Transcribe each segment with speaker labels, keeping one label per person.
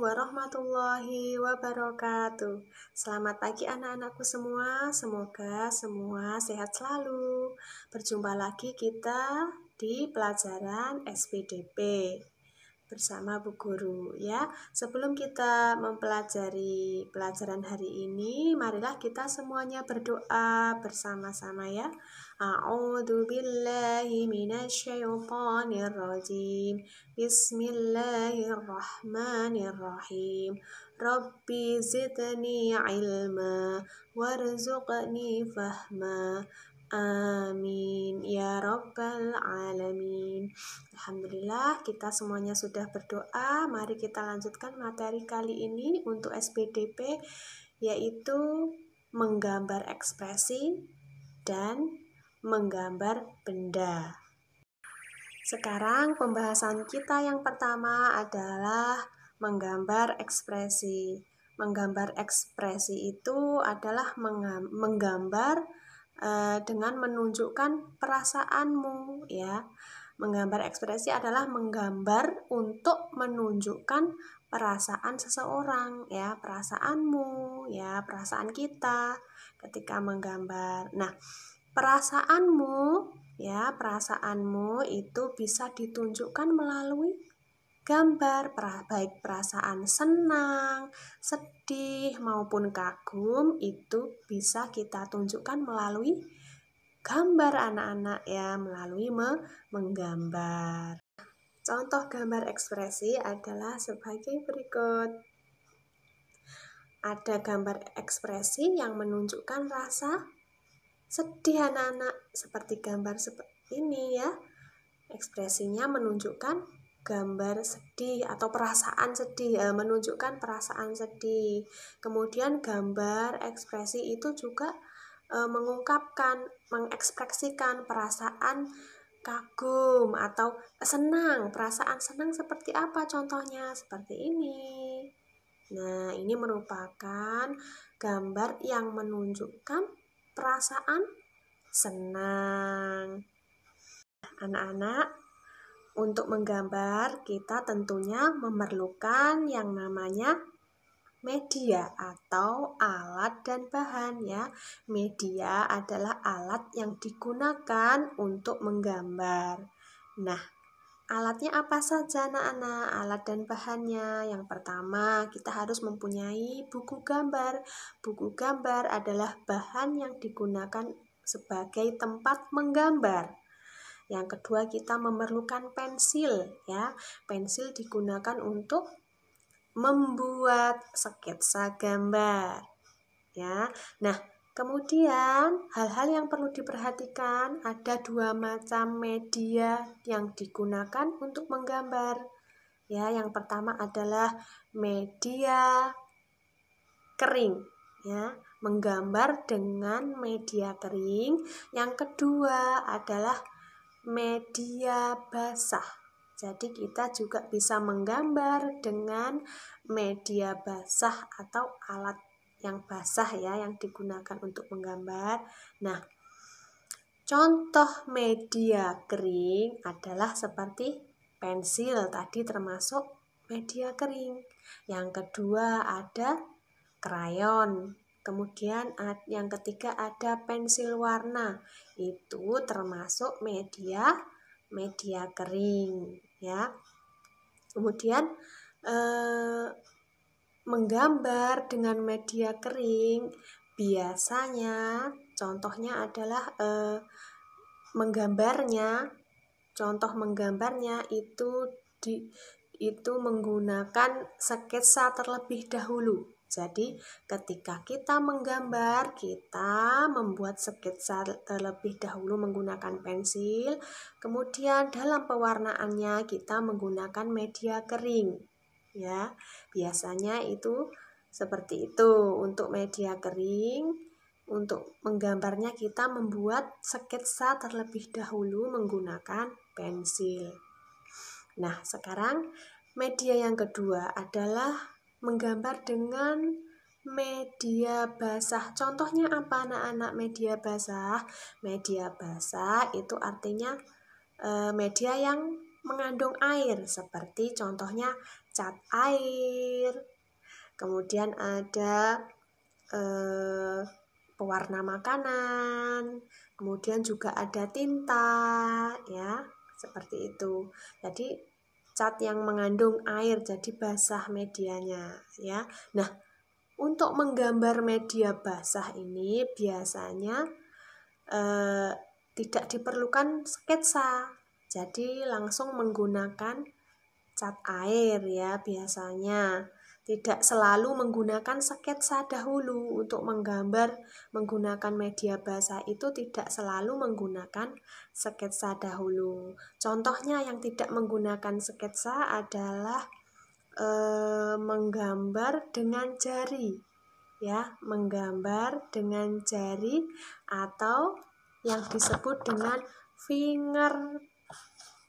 Speaker 1: Warahmatullahi wabarakatuh. Selamat pagi anak-anakku semua. Semoga semua sehat selalu. Berjumpa lagi kita di pelajaran SPDP bersama Bu Guru ya. Sebelum kita mempelajari pelajaran hari ini, marilah kita semuanya berdoa bersama-sama ya. A'udzubillahi minasyaitonirrajim. Bismillahirrahmanirrahim. Rabbi zidni ilma warzuqni fahma. Amin ya rabbal alamin. Alhamdulillah kita semuanya sudah berdoa. Mari kita lanjutkan materi kali ini untuk SPDP, yaitu menggambar ekspresi dan menggambar benda. Sekarang pembahasan kita yang pertama adalah menggambar ekspresi. Menggambar ekspresi itu adalah menggambar dengan menunjukkan perasaanmu ya. Menggambar ekspresi adalah menggambar untuk menunjukkan perasaan seseorang ya, perasaanmu ya, perasaan kita ketika menggambar. Nah, perasaanmu ya, perasaanmu itu bisa ditunjukkan melalui gambar, baik perasaan senang, sedih maupun kagum itu bisa kita tunjukkan melalui gambar anak-anak ya, melalui menggambar. Contoh gambar ekspresi adalah sebagai berikut. Ada gambar ekspresi yang menunjukkan rasa sedih anak-anak, seperti gambar seperti ini ya. Ekspresinya menunjukkan gambar sedih atau perasaan sedih, menunjukkan perasaan sedih. Kemudian gambar ekspresi itu juga mengungkapkan, mengekspresikan perasaan kagum atau senang. Perasaan senang seperti apa contohnya? Seperti ini. Nah, ini merupakan gambar yang menunjukkan perasaan senang. Anak-anak, untuk menggambar kita tentunya memerlukan yang namanya media atau alat dan bahan ya. Media adalah alat yang digunakan untuk menggambar. Nah, alatnya apa saja anak-anak? Alat dan bahannya. Yang pertama, kita harus mempunyai buku gambar. Buku gambar adalah bahan yang digunakan sebagai tempat menggambar. Yang kedua, kita memerlukan pensil ya. Pensil digunakan untuk membuat sketsa gambar ya. Nah, kemudian hal-hal yang perlu diperhatikan, ada dua macam media yang digunakan untuk menggambar ya. Yang pertama adalah media kering ya, menggambar dengan media kering. Yang kedua adalah media basah. Jadi kita juga bisa menggambar dengan media basah atau alat yang basah ya, yang digunakan untuk menggambar. Nah, contoh media kering adalah seperti pensil tadi, termasuk media kering. Yang kedua ada krayon. Kemudian yang ketiga ada pensil warna, itu termasuk media kering ya. Kemudian menggambar dengan media kering biasanya contohnya adalah menggambarnya, contoh menggambarnya itu menggunakan sketsa terlebih dahulu. Jadi ketika kita menggambar, kita membuat sketsa terlebih dahulu menggunakan pensil, kemudian dalam pewarnaannya kita menggunakan media kering. Ya, biasanya itu seperti itu untuk media kering. Untuk menggambarnya kita membuat sketsa terlebih dahulu menggunakan pensil. Nah, sekarang media yang kedua adalah menggambar dengan media basah. Contohnya apa anak-anak media basah? Media basah itu artinya media yang mengandung air, seperti contohnya cat air. Kemudian ada pewarna makanan, kemudian juga ada tinta, ya, seperti itu. Jadi cat yang mengandung air, jadi basah medianya, ya. Nah, untuk menggambar media basah ini biasanya tidak diperlukan sketsa, jadi langsung menggunakan cat air, ya, biasanya. Tidak selalu menggunakan sketsa dahulu untuk menggambar menggunakan media basah, itu tidak selalu menggunakan sketsa dahulu. Contohnya yang tidak menggunakan sketsa adalah menggambar dengan jari, ya, menggambar dengan jari atau yang disebut dengan finger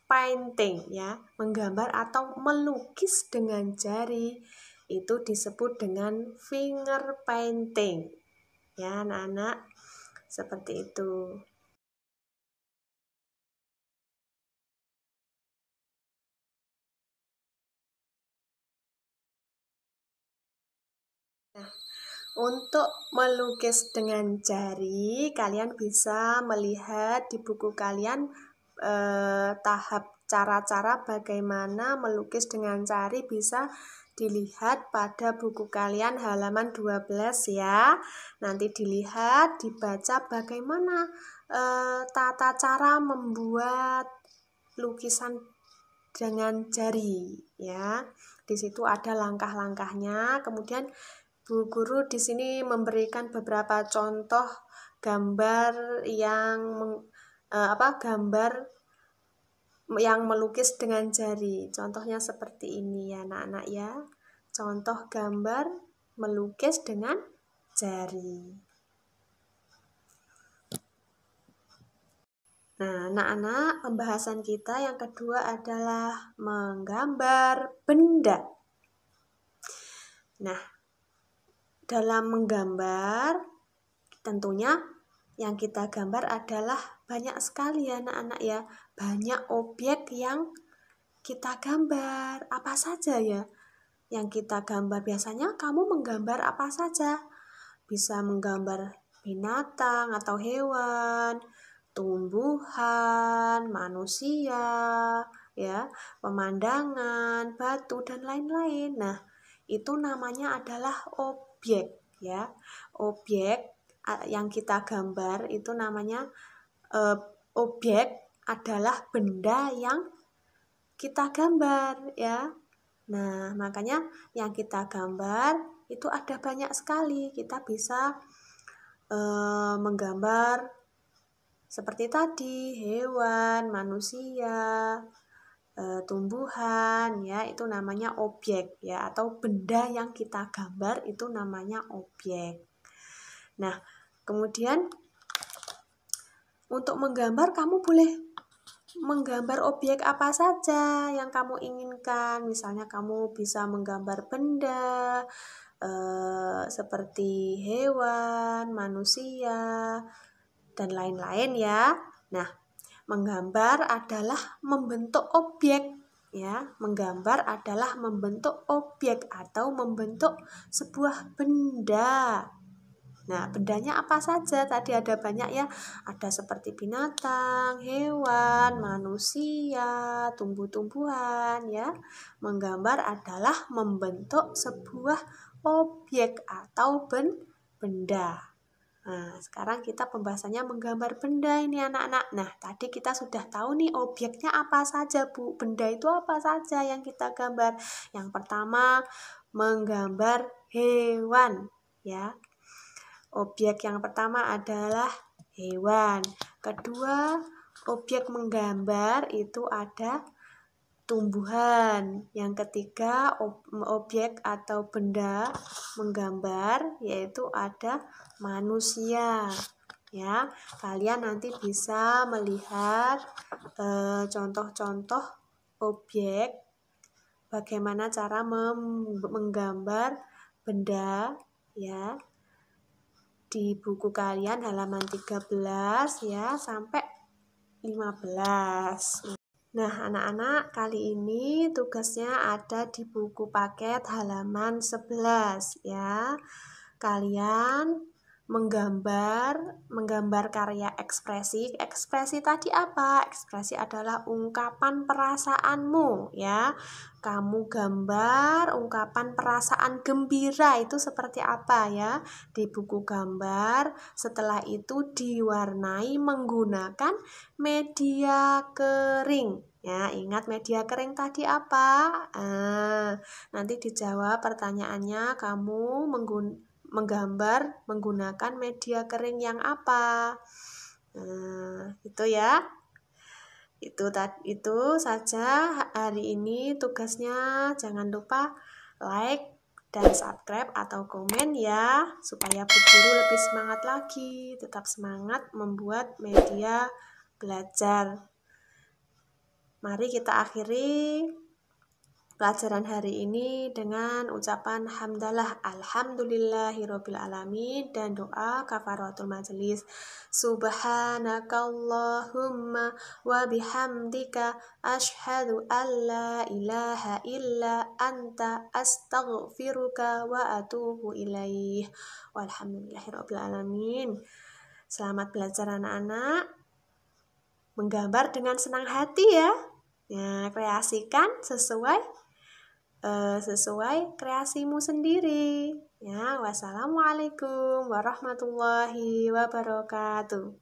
Speaker 1: painting, ya, menggambar atau melukis dengan jari itu disebut dengan finger painting, ya anak-anak, seperti itu. Nah, untuk melukis dengan jari kalian bisa melihat di buku kalian tahap cara-cara bagaimana melukis dengan jari bisa dilihat pada buku kalian halaman 12, ya. Nanti dilihat, dibaca bagaimana tata cara membuat lukisan dengan jari, ya. Di situ ada langkah-langkahnya. Kemudian Bu Guru di sini memberikan beberapa contoh gambar yang melukis dengan jari. Contohnya seperti ini, ya anak-anak, ya. Contoh gambar melukis dengan jari. Nah, anak-anak, pembahasan kita yang kedua adalah menggambar benda. Nah, dalam menggambar tentunya yang kita gambar adalah banyak sekali, ya anak-anak, ya. Banyak objek yang kita gambar. Apa saja ya yang kita gambar? Biasanya kamu menggambar apa saja? Bisa menggambar binatang atau hewan, tumbuhan, manusia, ya, pemandangan, batu, dan lain-lain. Nah, itu namanya adalah objek, ya. Objek yang kita gambar itu namanya objek adalah benda yang kita gambar, ya. Nah, makanya yang kita gambar itu ada banyak sekali. Kita bisa menggambar seperti tadi, hewan, manusia, tumbuhan, ya, itu namanya objek, ya, atau benda yang kita gambar itu namanya objek. Nah, kemudian untuk menggambar kamu boleh menggambar objek apa saja yang kamu inginkan. Misalnya kamu bisa menggambar benda seperti hewan, manusia, dan lain-lain, ya. Nah, menggambar adalah membentuk objek, ya. Menggambar adalah membentuk objek atau membentuk sebuah benda. Nah, bendanya apa saja? Tadi ada banyak, ya. Ada seperti binatang, hewan, manusia, tumbuh-tumbuhan, ya. Menggambar adalah membentuk sebuah objek atau benda. Nah, sekarang kita pembahasannya menggambar benda ini anak-anak. Nah, tadi kita sudah tahu nih objeknya apa saja, Bu. Benda itu apa saja yang kita gambar. Yang pertama, menggambar hewan, ya. Objek yang pertama adalah hewan. Kedua, objek menggambar itu ada tumbuhan. Yang ketiga, objek atau benda menggambar yaitu ada manusia. Ya, kalian nanti bisa melihat contoh-contoh objek, bagaimana cara menggambar benda, ya, di buku kalian halaman 13 ya sampai 15. Nah, anak-anak, kali ini tugasnya ada di buku paket halaman 11 ya. Kalian menggambar karya ekspresi. Ekspresi tadi apa? Ekspresi adalah ungkapan perasaanmu ya. Kamu gambar ungkapan perasaan gembira itu seperti apa ya di buku gambar. Setelah itu diwarnai menggunakan media kering. Ya, ingat media kering tadi apa? Nanti dijawab pertanyaannya, kamu menggambar menggunakan media kering yang apa? Itu ya. Itu saja hari ini tugasnya. Jangan lupa like dan subscribe atau komen ya, supaya Bu Guru lebih semangat lagi. Tetap semangat membuat media belajar. Mari kita akhiri pelajaran hari ini dengan ucapan hamdalah alhamdulillahirabbil alamin dan doa kafaratul majelis. Subhanakallahumma wa bihamdika asyhadu an la ilaha illa anta astaghfiruka wa atubu ilaih. Walhamdulillahirabbil alamin. Selamat belajar anak-anak. Menggambar dengan senang hati ya. Ya, kreasikan sesuai kreasimu sendiri ya. Wassalamualaikum warahmatullahi wabarakatuh.